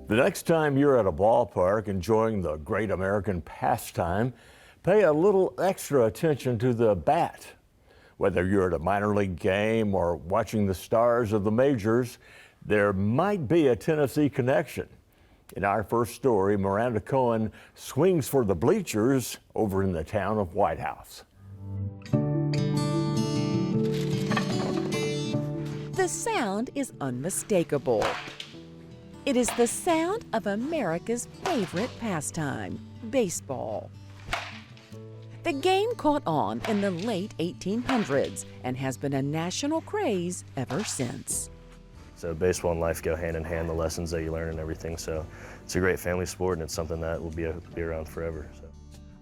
The next time you're at a ballpark enjoying the great American pastime, pay a little extra attention to the bat. Whether you're at a minor league game or watching the stars of the majors, there might be a Tennessee connection. In our first story, Miranda Cohen swings for the bleachers over in the town of White House. The sound is unmistakable. It is the sound of America's favorite pastime, baseball. The game caught on in the late 1800s and has been a national craze ever since. So baseball and life go hand in hand, the lessons that you learn and everything. So it's a great family sport, and it's something that will be around forever. So.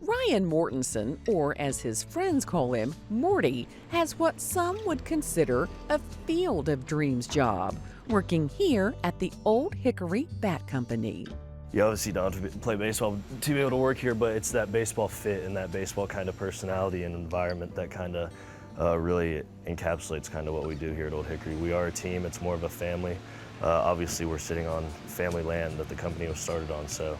Ryan Mortensen, or as his friends call him, Morty, has what some would consider a field of dreams job, working here at the Old Hickory Bat Company. You obviously don't have to play baseball to be able to work here, but it's that baseball fit and that baseball kind of personality and environment that kind of really encapsulates kind of what we do here at Old Hickory. We are a team, it's more of a family. Obviously we're sitting on family land that the company was started on, so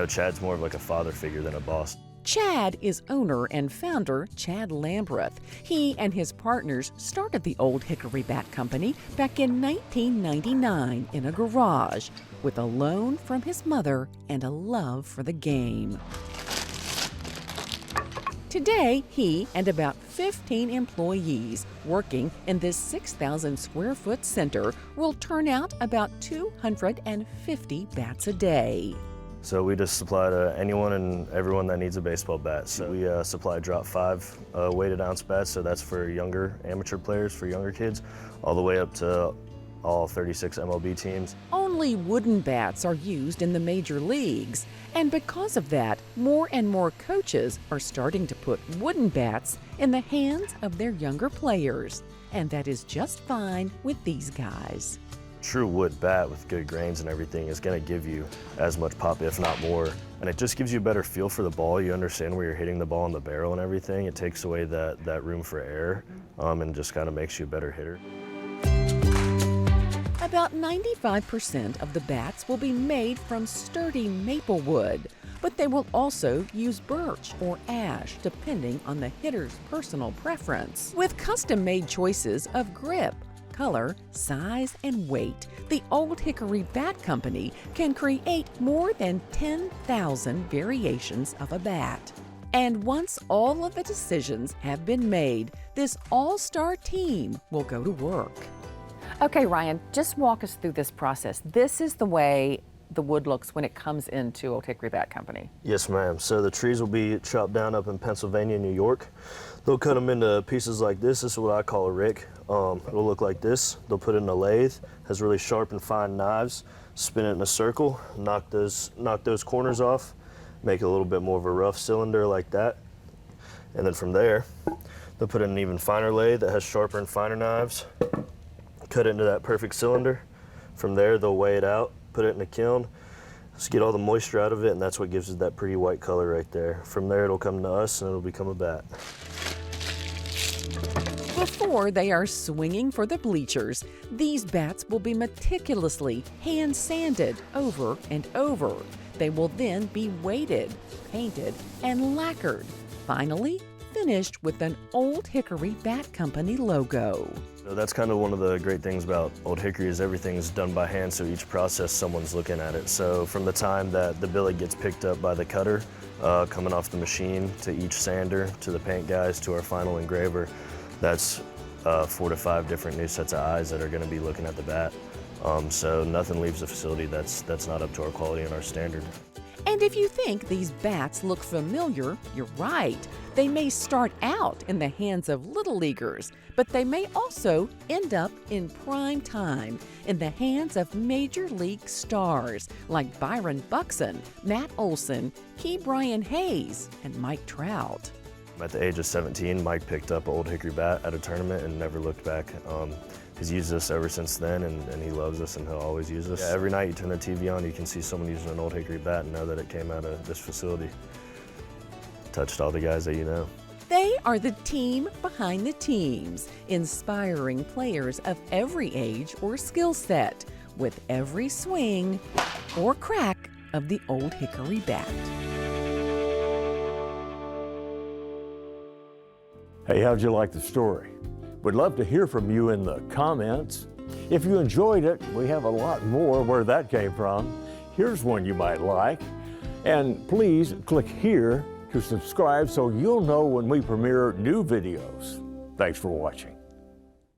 Chad's more of like a father figure than a boss. Chad is owner and founder Chad Lambreth. He and his partners started the Old Hickory Bat Company back in 1999 in a garage with a loan from his mother and a love for the game. Today, he and about 15 employees working in this 6,000 square foot center will turn out about 250 bats a day. So we just supply to anyone and everyone that needs a baseball bat. So we supply drop 5 weighted ounce bats, so that's for younger amateur players, for younger kids, all the way up to all 36 MLB teams. Only wooden bats are used in the major leagues, and because of that, more and more coaches are starting to put wooden bats in the hands of their younger players, and that is just fine with these guys. True wood bat with good grains and everything is going to give you as much pop, if not more, and it just gives you a better feel for the ball. You understand where you're hitting the ball in the barrel and everything. It takes away that room for error and just kind of makes you a better hitter. About 95% of the bats will be made from sturdy maple wood, but they will also use birch or ash depending on the hitter's personal preference. With custom-made choices of grip, color, size, and weight, the Old Hickory Bat Company can create more than 10,000 variations of a bat. And once all of the decisions have been made, this all-star team will go to work. Okay, Ryan, just walk us through this process. This is the way the wood looks when it comes into Old Hickory Bat Company. Yes, ma'am. So the trees will be chopped down up in Pennsylvania, New York. They'll cut them into pieces like this. This is what I call a rick. It'll look like this. They'll put it in a lathe, has really sharp and fine knives, spin it in a circle, knock those corners off, make it a little bit more of a rough cylinder like that. And then from there, they'll put in an even finer lathe that has sharper and finer knives, cut it into that perfect cylinder. From there, they'll weigh it out, put it in a kiln, just get all the moisture out of it, and that's what gives it that pretty white color right there. From there, it'll come to us and it'll become a bat. Before they are swinging for the bleachers, these bats will be meticulously hand-sanded over and over. They will then be weighted, painted, and lacquered. Finally, finished with an Old Hickory Bat Company logo. So that's kind of one of the great things about Old Hickory is everything's done by hand, so each process someone's looking at it. So from the time that the billet gets picked up by the cutter, coming off the machine, to each sander, to the paint guys, to our final engraver, that's 4 to 5 different new sets of eyes that are going to be looking at the bat. So nothing leaves the facility that's not up to our quality and our standard. And if you think these bats look familiar, you're right. They may start out in the hands of little leaguers, but they may also end up in prime time in the hands of major league stars like Byron Buxton, Matt Olson, Key Brian Hayes, and Mike Trout. At the age of 17, Mike picked up an Old Hickory bat at a tournament and never looked back. He's used us ever since then, and he loves us, and he'll always use us. Yeah, every night you turn the TV on, you can see someone using an Old Hickory bat and know that it came out of this facility. Touched all the guys that you know. They are the team behind the teams, inspiring players of every age or skill set. With every swing, or crack of the old hickory bat. Hey, how'd you like the story? We'd love to hear from you in the comments. If you enjoyed it, we have a lot more where that came from. Here's one you might like. And please click here to subscribe so you'll know when we premiere new videos. Thanks for watching.